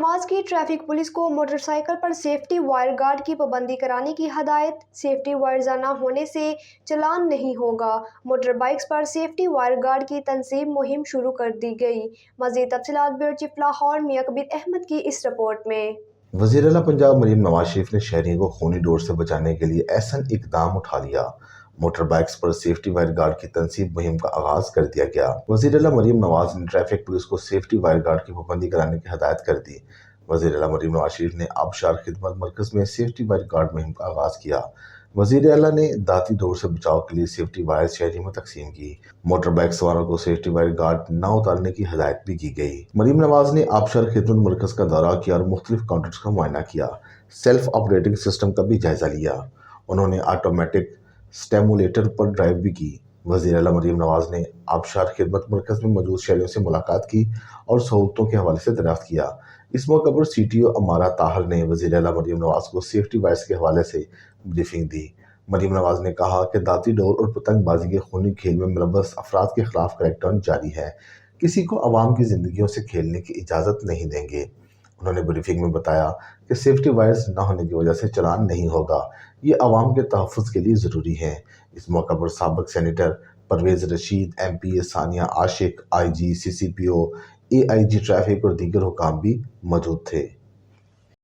नवाज की traffic police को motorcycle पर सेफ्टी वायर गार्ड की पाबंदी कराने की हदायत। सेफ्टी वायर न होने से चालान नहीं होगा। मोटर बाइक्स पर सेफ्टी वायर गार्ड की तंसीब मुहिम शुरू कर दी गई। मज़ीद तफसीलात ब्यूरो चीफ लाहौर मियां कबीर अहमद की इस रिपोर्ट में। वज़ीर आला पंजाब मरीम नवाज शरीफ ने शहरियों को खूनी डोर से बचाने के लिए ऐसा इकदाम उठा लिया। मोटर बाइक्स पर सेफ्टी वायर गार्ड की तंसीब मुहिम का आगाज कर दिया गया। वज़ीर आला मरीम नवाज ने ट्रैफिक पुलिस को सेफ्टी वायर गार्ड की पाबंदी कराने की हदायत कर दी। वज़ीर आला मरीम नवाज शरीफ ने आबशार खिदमत मरकज में सेफ्टी वायर गार्ड मुहिम का आगाज किया। वज़ीर आला ने दाती डोर से बचाव के लिए सेफ्टी वायर शहरियों में तकसीम की। मोटर बाइक सवारों को सेफ्टी वायर गार्ड न उतारने की हदायत भी की गई। मरीम नवाज ने आबशार खिदमत मरकज का दौरा किया और मुख्तलिफ काउंटर्स का मुआयना किया। सेल्फ ऑपरेटिंग सिस्टम का भी जायजा लिया। उन्होंने ऑटोमेटिक स्टेमुलेटर पर ड्राइव भी की। वज़ीर आला मरीम नवाज ने आबशार खिदमत मरकज में मौजूद शहरियों से मुलाकात की और सहूलतों के हवाले से दरियाफ्त किया। इस मौके पर CTO अमारा ताहर ने वज़ीर आला मरीम नवाज को सेफ्टी वायर्स के हवाले से ब्रीफिंग दी। मरीम नवाज ने कहा कि दाती डोर और पतंगबाजी के खूनी खेल में मुलव्वस अफराद के खिलाफ क्रैकडाउन जारी है। किसी को अवाम की जिंदगियों से खेलने की इजाज़त नहीं देंगे। उन्होंने ब्रीफिंग में बताया कि सेफ्टी वायर्स न होने की वजह से चालान नहीं होगा। ये अवाम के तहफ़्फ़ुज़ के लिए ज़रूरी है। इस मौके पर साबिक़ सेनेटर परवेज़ रशीद, MPA सानिया आशिक, IG, CCPO, AIG ट्रैफिक और दीगर हुकाम भी मौजूद थे।